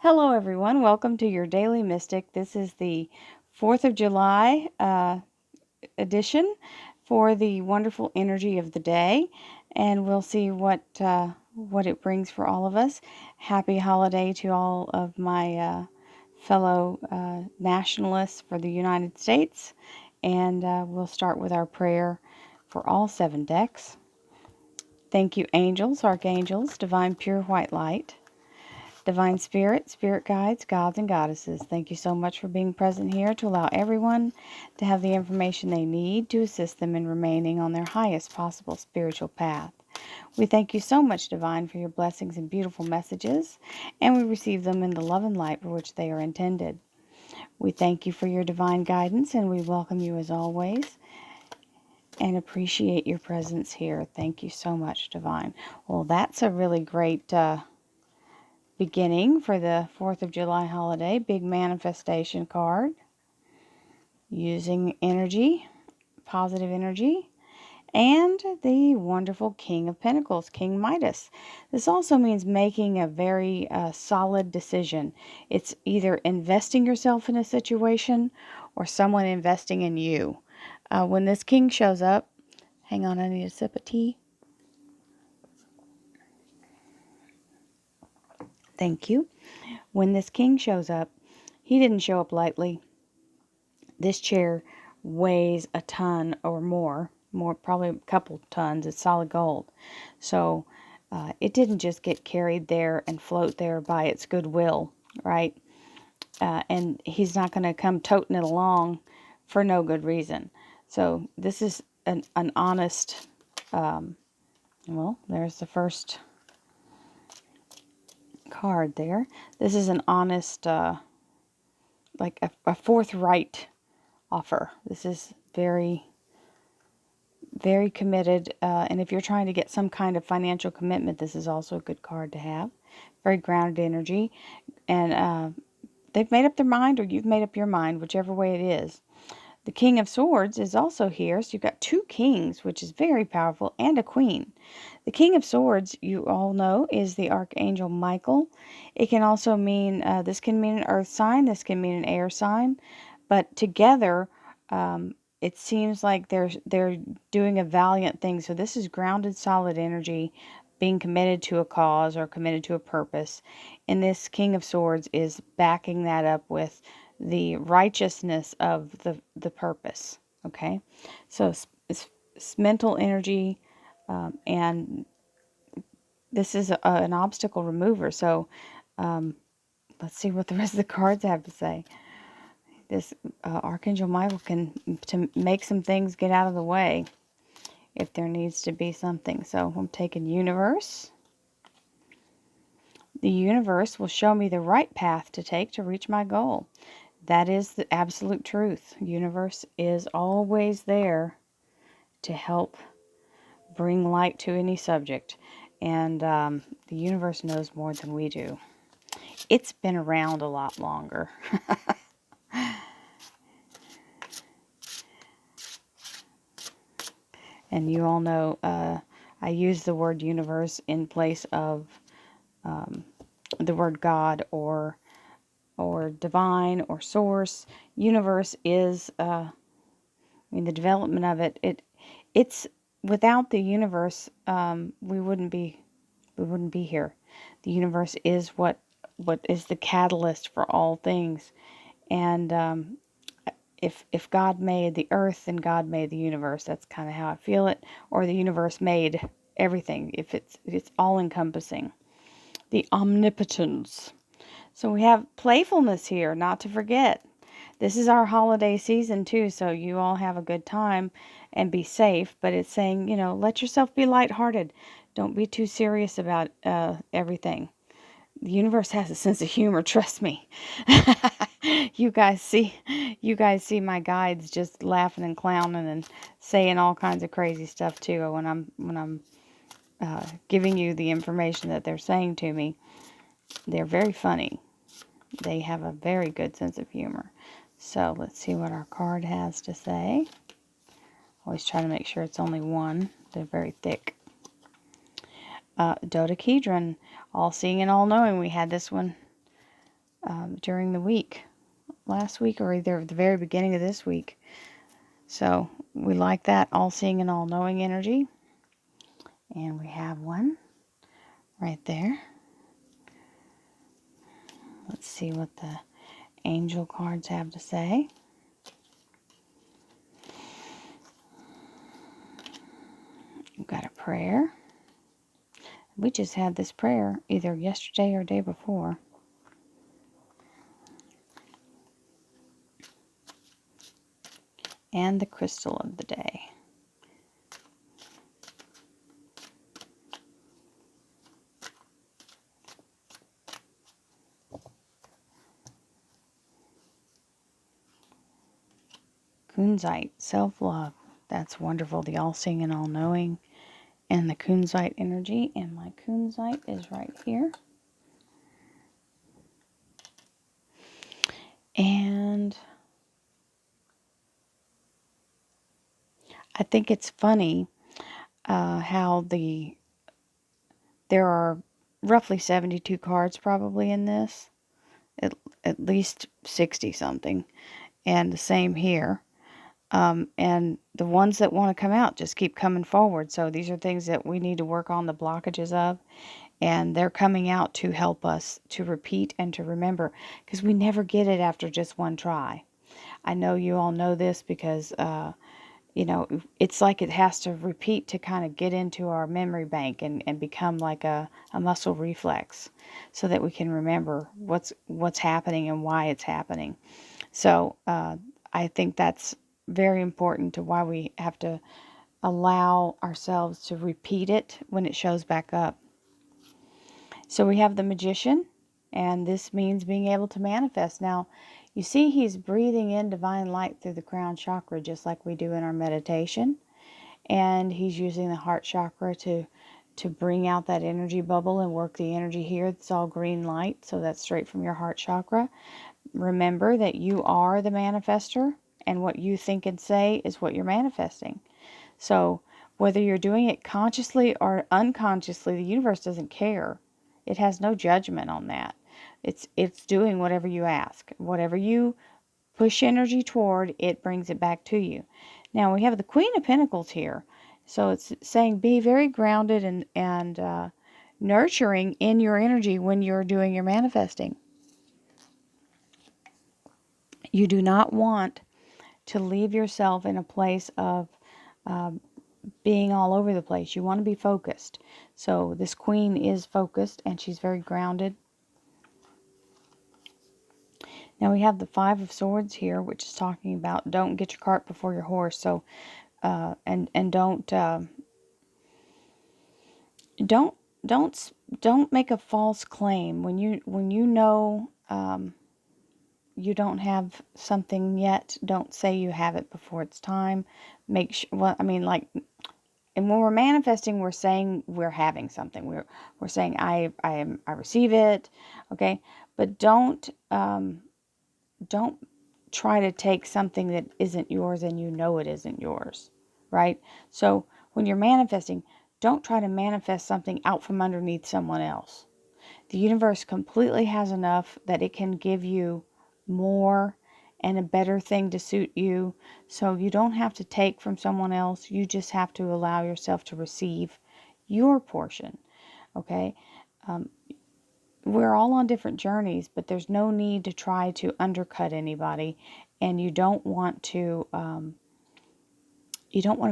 Hello, everyone. Welcome to your Daily Mystic. This is the 4th of July edition for the wonderful energy of the day, and we'll see what it brings for all of us. Happy holiday to all of my fellow nationalists for the United States, and we'll start with our prayer for all 7 decks. Thank you, angels, archangels, divine pure white light. Divine Spirit, Spirit Guides, Gods and Goddesses, thank you so much for being present here to allow everyone to have the information they need to assist them in remaining on their highest possible spiritual path. We thank you so much, Divine, for your blessings and beautiful messages, and we receive them in the love and light for which they are intended. We thank you for your divine guidance, and we welcome you as always and appreciate your presence here. Thank you so much, Divine. Well, that's a really great beginning for the 4th of July holiday. Big manifestation card. Using energy, positive energy. And the wonderful King of Pentacles, King Midas. This also means making a very solid decision. It's either investing yourself in a situation or someone investing in you. When this king shows up, hang on, I need a sip of tea. Thank you. When this king shows up, he didn't show up lightly. This chair weighs a ton or more, probably a couple tons. It's solid gold. So it didn't just get carried there and float there by its goodwill, right? And he's not going to come toting it along for no good reason. So this is an honest, well, there's the first card there. This is an honest, like a forthright offer. This is very, very committed. And if you're trying to get some kind of financial commitment, this is also a good card to have. Very grounded energy. And they've made up their mind, or you've made up your mind, whichever way it is. The King of Swords is also here. So you've got 2 kings, which is very powerful, and a queen. The King of Swords, you all know, is the Archangel Michael. It can also mean, this can mean an earth sign. This can mean an air sign. But together, it seems like they're doing a valiant thing. So this is grounded, solid energy, being committed to a cause or committed to a purpose. And this King of Swords is backing that up with the righteousness of the purpose. Okay, so it's mental energy, and this is an obstacle remover. So let's see what the rest of the cards have to say. This Archangel Michael can to make some things get out of the way if there needs to be something. So I'm taking Universe. The universe will show me the right path to take to reach my goal. That is the absolute truth. Universe is always there to help bring light to any subject. And the universe knows more than we do. It's been around a lot longer. And you all know I use the word universe in place of the word God or divine or source. Universe is, I mean, the development of it's without the universe, we wouldn't be here. The universe is what is the catalyst for all things. And if God made the earth, then God made the universe. That's kind of how I feel it. Or the universe made everything. If it's all encompassing. The omnipotence. So we have playfulness here, not to forget. This is our holiday season too, so you all have a good time and be safe. But it's saying, let yourself be lighthearted. Don't be too serious about everything. The universe has a sense of humor, trust me. You guys see my guides just laughing and clowning and saying all kinds of crazy stuff too when I'm giving you the information that they're saying to me. They're very funny. They have a very good sense of humor. So let's see what our card has to say. Always try to make sure it's only one. They're very thick. Dodecahedron, all seeing and all knowing. We had this one during the week, last week or either at the very beginning of this week. So we like that all-seeing and all-knowing energy. And we have one right there. Let's see what the angel cards have to say. We've got a prayer. We just had this prayer either yesterday or day before. And the crystal of the day. Kunzite, self-love. That's wonderful. The all-seeing and all-knowing. And the kunzite energy. And my kunzite is right here. And I think it's funny how there are roughly 72 cards probably in this. At least 60 something. And the same here. And the ones that want to come out just keep coming forward. So these are things that we need to work on the blockages of. And they're coming out to help us to repeat and to remember. Because we never get it after just one try. I know you all know this because, you know, it's like it has to repeat to kind of get into our memory bank and become like a muscle reflex. So that we can remember what's happening and why it's happening. So I think that's very important to why we have to allow ourselves to repeat it when it shows back up. So we have the magician, and this means being able to manifest. Now, you see he's breathing in divine light through the crown chakra just like we do in our meditation. And he's using the heart chakra to bring out that energy bubble and work the energy here. It's all green light, so that's straight from your heart chakra. Remember that you are the manifester, and what you think and say is what you're manifesting. So whether you're doing it consciously or unconsciously, the universe doesn't care. It has no judgment on that. It's doing whatever you ask. Whatever you push energy toward, it brings it back to you. Now we have the Queen of Pentacles here. So it's saying be very grounded and nurturing in your energy when you're doing your manifesting. You do not want to leave yourself in a place of being all over the place. You want to be focused. So this queen is focused and she's very grounded. Now we have the Five of Swords here, which is talking about don't get your cart before your horse. So and don't make a false claim when you know you don't have something yet. Don't say you have it before it's time. Make sure. Well, I mean, like, and when we're manifesting, we're saying we're having something. We're saying I receive it, okay. But don't try to take something that isn't yours and you know it isn't yours, right? So when you're manifesting, don't try to manifest something out from underneath someone else. The universe completely has enough that it can give you more and a better thing to suit you. So you don't have to take from someone else. You just have to allow yourself to receive your portion. Okay? We're all on different journeys, but there's no need to try to undercut anybody. And you don't want to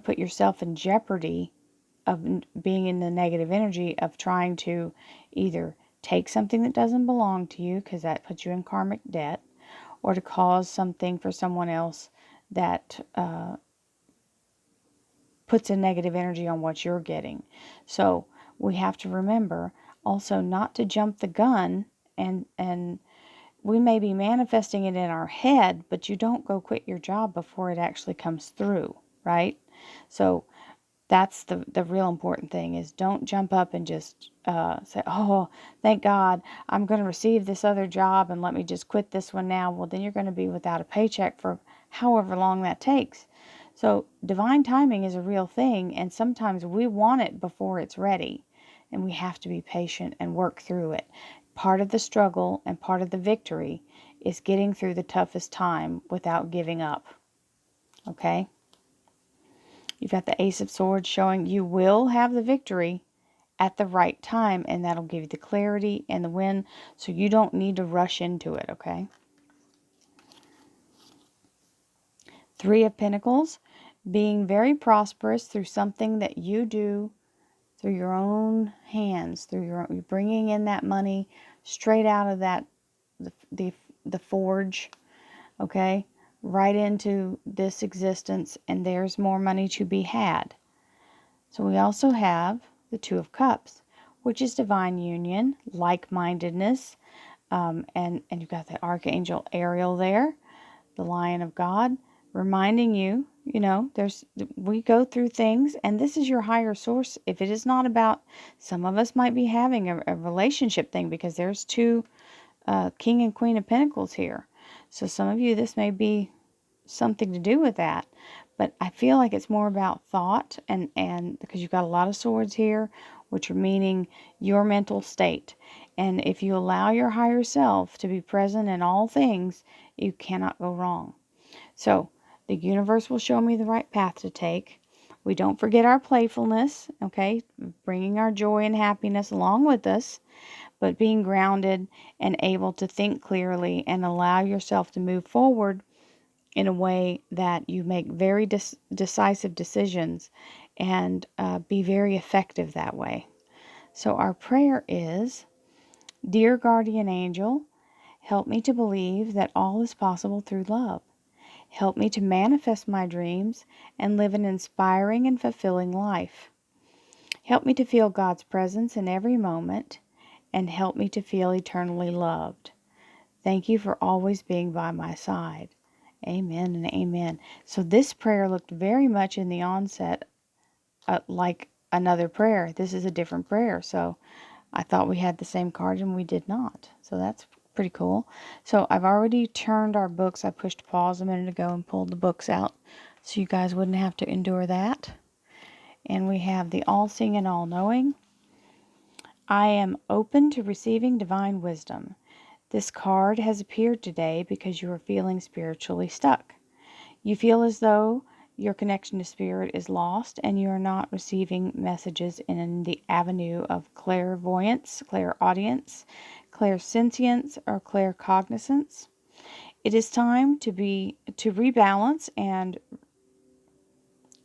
put yourself in jeopardy of being in the negative energy of trying to either take something that doesn't belong to you, because that puts you in karmic debt, or to cause something for someone else that puts a negative energy on what you're getting. So we have to remember also not to jump the gun, and we may be manifesting it in our head, but you don't go quit your job before it actually comes through, right? So that's the real important thing, is don't jump up and just say, oh, thank God, I'm going to receive this other job and let me just quit this one now. Well, then you're going to be without a paycheck for however long that takes. So divine timing is a real thing, and sometimes we want it before it's ready, and we have to be patient and work through it. part of the struggle and part of the victory is getting through the toughest time without giving up. Okay? You've got the Ace of Swords showing you will have the victory at the right time, and that'll give you the clarity and the win, so you don't need to rush into it, okay? Three of Pentacles, being very prosperous through something that you do through your own hands, you're bringing in that money straight out of that the forge, okay, right into this existence, and there's more money to be had. So we also have the Two of Cups, which is divine union, like-mindedness, and you've got the Archangel Ariel there, the Lion of God, reminding you, we go through things, and this is your higher source. If it is not about, some of us might be having a relationship thing, because there's two King and Queen of Pentacles here. So some of you, this may be something to do with that. But I feel like it's more about thought, and because you've got a lot of swords here, which are meaning your mental state. And if you allow your higher self to be present in all things, you cannot go wrong. So the universe will show me the right path to take. We don't forget our playfulness, okay? Bringing our joy and happiness along with us, but being grounded and able to think clearly and allow yourself to move forward in a way that you make very decisive decisions, and be very effective that way. So our prayer is, Dear Guardian Angel, help me to believe that all is possible through love. Help me to manifest my dreams and live an inspiring and fulfilling life. Help me to feel God's presence in every moment, and help me to feel eternally loved. Thank you for always being by my side. Amen and amen. So this prayer looked very much in the onset like another prayer. This is a different prayer. So I thought we had the same card, and we did not. So that's pretty cool. So I've already turned our books. I pushed pause a minute ago and pulled the books out so you guys wouldn't have to endure that. And we have the all-seeing and all-knowing. I am open to receiving divine wisdom. This card has appeared today because you are feeling spiritually stuck. You feel as though your connection to spirit is lost, and you are not receiving messages in the avenue of clairvoyance, clairaudience, clairsentience, or claircognizance. It is time to rebalance and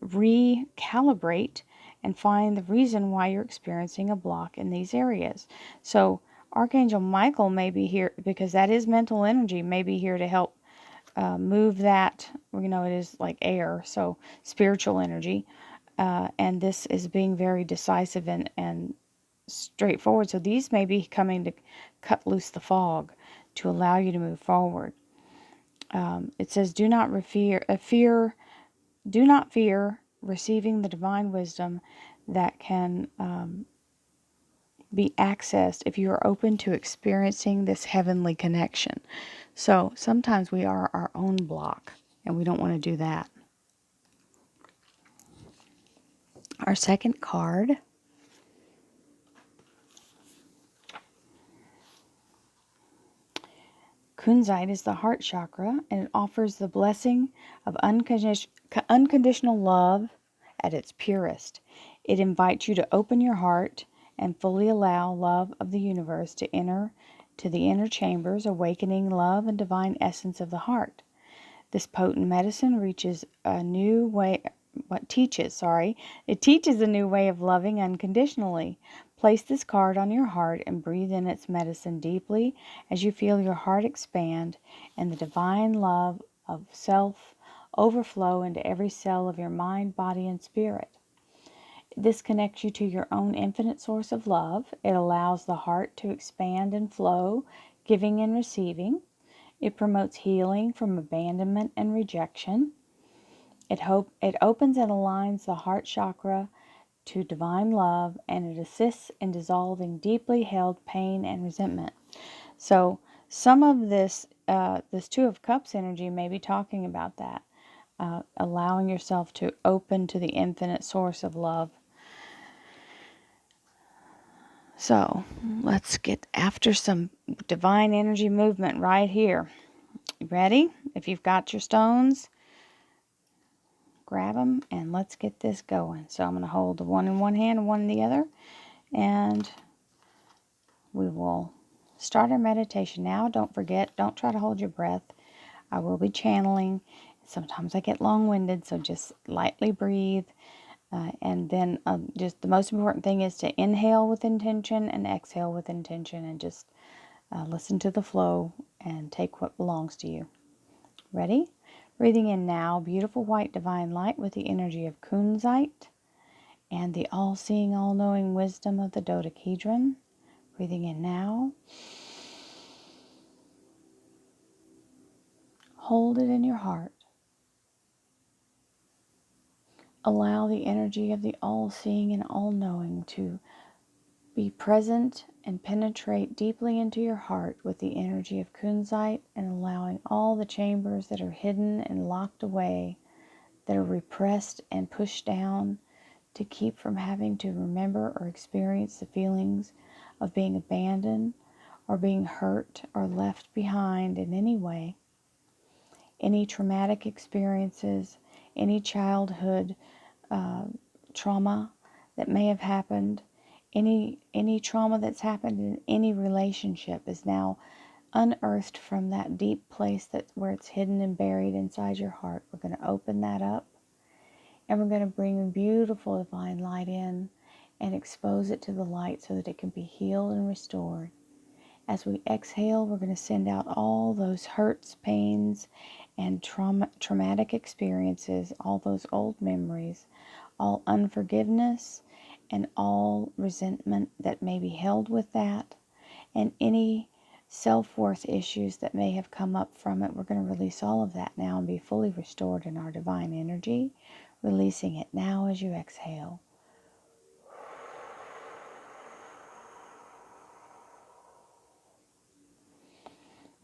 recalibrate and find the reason why you're experiencing a block in these areas. So Archangel Michael may be here, because that is mental energy, may be here to help move that. It is like air, so spiritual energy, and this is being very decisive and straightforward. So these may be coming to cut loose the fog to allow you to move forward. It says, do not fear receiving the divine wisdom that can be accessed if you are open to experiencing this heavenly connection. So sometimes we are our own block, and we don't want to do that. Our second card Kunzite is the heart chakra, and it offers the blessing of unconditional love at its purest. It invites you to open your heart and fully allow love of the universe to enter to the inner chambers, awakening love and divine essence of the heart. This potent medicine teaches a new way of loving unconditionally. Place this card on your heart and breathe in its medicine deeply as you feel your heart expand and the divine love of self overflow into every cell of your mind, body, and spirit. This connects you to your own infinite source of love. It allows the heart to expand and flow, giving and receiving. It promotes healing from abandonment and rejection. It opens and aligns the heart chakra to divine love, and it assists in dissolving deeply held pain and resentment. So some of this Two of Cups energy may be talking about that, allowing yourself to open to the infinite source of love. So let's get after some divine energy movement right here. You ready? If you've got your stones, grab them and let's get this going. So I'm going to hold the one in one hand and one in the other, and we will start our meditation now. Don't forget, don't try to hold your breath. I will be channeling. Sometimes I get long-winded, so just lightly breathe. And then just the most important thing is to inhale with intention and exhale with intention, and just listen to the flow and take what belongs to you. Ready? Breathing in now, beautiful white divine light with the energy of kunzite and the all-seeing, all-knowing wisdom of the dodecahedron. Breathing in now. Hold it in your heart. Allow the energy of the all-seeing and all-knowing to be present and penetrate deeply into your heart with the energy of kunzite, and allowing all the chambers that are hidden and locked away, that are repressed and pushed down, to keep from having to remember or experience the feelings of being abandoned or being hurt or left behind in any way. Any traumatic experiences, any childhood trauma that may have happened, any trauma that's happened in any relationship is now unearthed from that deep place where it's hidden and buried inside your heart. We're going to open that up, and we're going to bring a beautiful divine light in and expose it to the light so that it can be healed and restored. As we exhale, we're going to send out all those hurts, pains, and traumatic experiences, all those old memories, all unforgiveness, and all resentment that may be held with that, and any self-worth issues that may have come up from it. We're going to release all of that now and be fully restored in our divine energy, releasing it now as you exhale.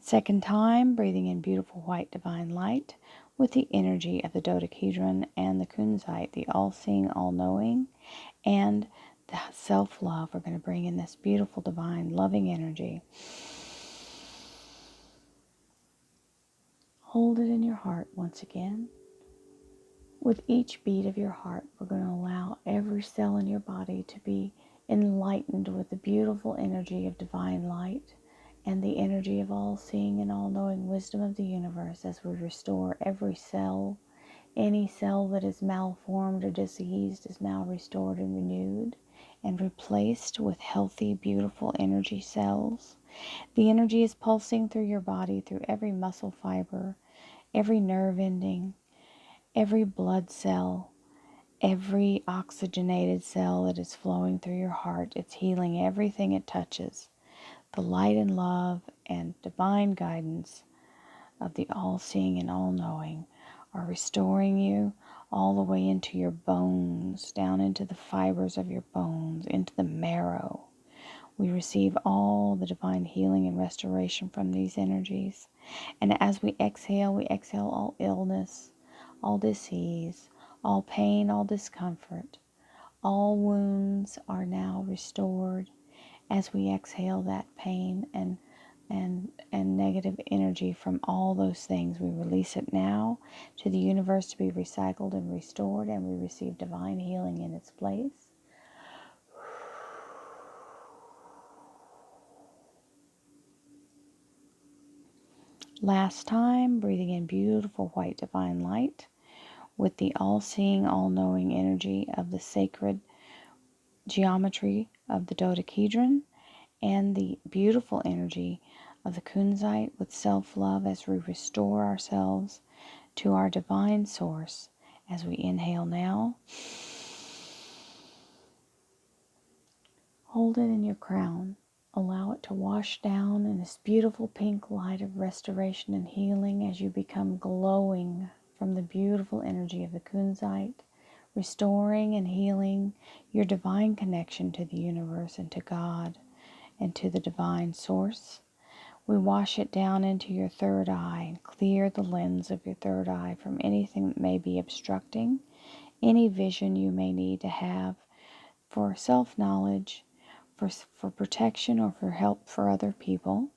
Second time, breathing in beautiful white divine light with the energy of the dodecahedron and the kunzite, the all-seeing, all-knowing, and the self-love. We're going to bring in this beautiful divine loving energy. Hold it in your heart once again. With each beat of your heart, we're going to allow every cell in your body to be enlightened with the beautiful energy of divine light and the energy of all-seeing and all-knowing wisdom of the universe, as we restore every cell. Any cell that is malformed or diseased is now restored and renewed and replaced with healthy, beautiful energy cells. The energy is pulsing through your body, through every muscle fiber, every nerve ending, every blood cell, every oxygenated cell that is flowing through your heart. It's healing everything it touches. The light and love and divine guidance of the all-seeing and all-knowing are restoring you all the way into your bones, down into the fibers of your bones, into the marrow. We receive all the divine healing and restoration from these energies. And as we exhale all illness, all disease, all pain, all discomfort. All wounds are now restored as we exhale that pain and negative energy from all those things. We release it now to the universe to be recycled and restored, and we receive divine healing in its place. Last time, breathing in beautiful white divine light with the all-seeing, all-knowing energy of the sacred geometry of the dodecahedron and the beautiful energy of the kunzite with self-love, as we restore ourselves to our divine source. As we inhale now, hold it in your crown. Allow it to wash down in this beautiful pink light of restoration and healing as you become glowing from the beautiful energy of the kunzite, restoring and healing your divine connection to the universe and to God and to the divine source. We wash it down into your third eye and clear the lens of your third eye from anything that may be obstructing, any vision you may need to have for self-knowledge, for protection or for help for other people.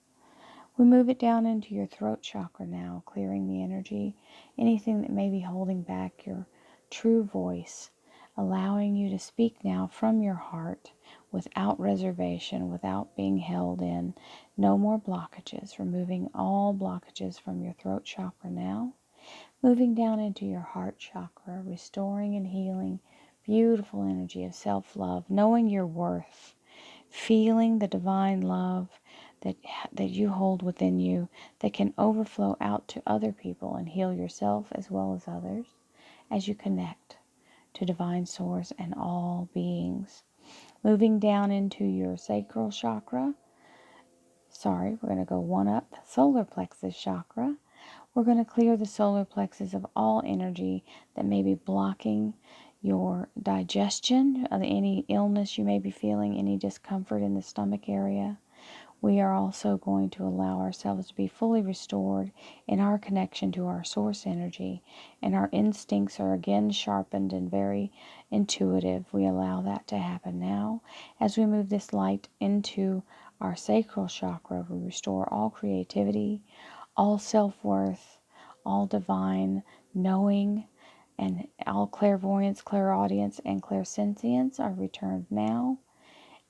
We move it down into your throat chakra now, clearing the energy, anything that may be holding back your true voice, allowing you to speak now from your heart without reservation, without being held in. No more blockages, removing all blockages from your throat chakra now. Moving down into your heart chakra, restoring and healing beautiful energy of self-love, knowing your worth, feeling the divine love that you hold within you that can overflow out to other people and heal yourself as well as others as you connect to divine source and all beings. Moving down into your sacral chakra. We're going to go one up, solar plexus chakra. We're going to clear the solar plexus of all energy that may be blocking your digestion, of any illness you may be feeling, any discomfort in the stomach area. We are also going to allow ourselves to be fully restored in our connection to our source energy, and our instincts are again sharpened and very intuitive. We allow that to happen now. As we move this light into our sacral chakra, we restore all creativity, all self-worth, all divine knowing, and all clairvoyance, clairaudience, and clairsentience are returned now.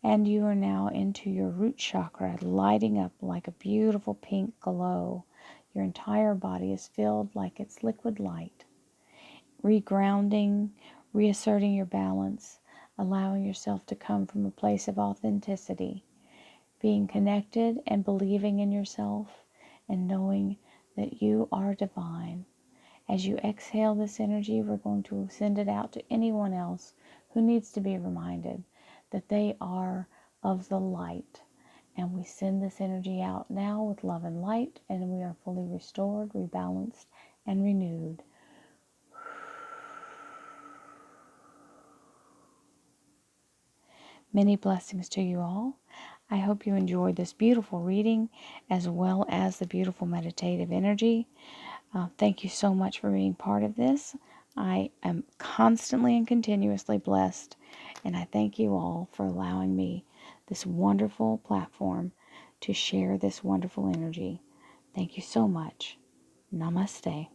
And you are now into your root chakra, lighting up like a beautiful pink glow. Your entire body is filled like it's liquid light. Regrounding, reasserting your balance, allowing yourself to come from a place of authenticity, being connected and believing in yourself and knowing that you are divine. As you exhale this energy, we're going to send it out to anyone else who needs to be reminded that they are of the light. And we send this energy out now with love and light, and we are fully restored, rebalanced, and renewed. Many blessings to you all. I hope you enjoyed this beautiful reading as well as the beautiful meditative energy. Thank you so much for being part of this. I am constantly and continuously blessed, and I thank you all for allowing me this wonderful platform to share this wonderful energy. Thank you so much. Namaste.